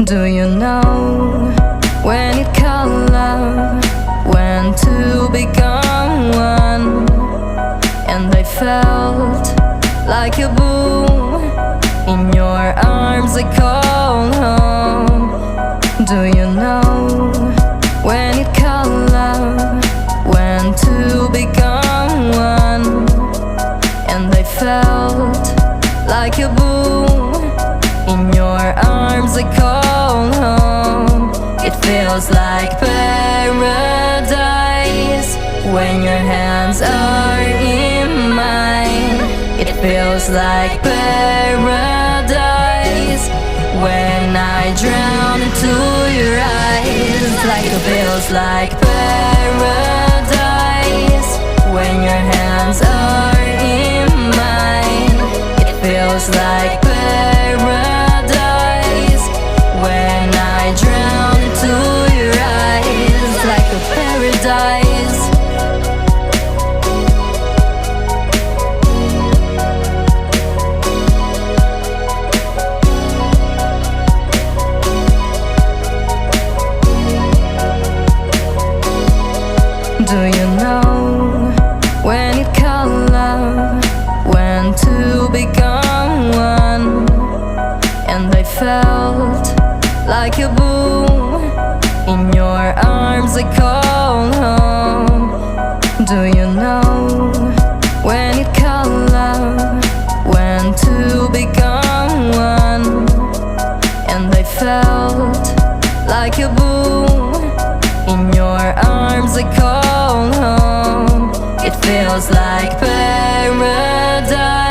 Do you know when it called love, when two become one? And I felt like a boom in your arms, I call home. Do you know when it called love, when two become one? And I felt like a boom in your arms, I call home. It feels like paradise when your hands are in mine. It feels like paradise when I drown into your eyes. Like it feels like paradise when your hands are in mine. It feels like paradise when I drown into your eyes. Like a paradise. Do you know when it called love, when two become one? And I felt like a boom in your arms, I call home. Do you know when it called love, when two become one? And I felt like a boom in your arms, I call home. It feels like paradise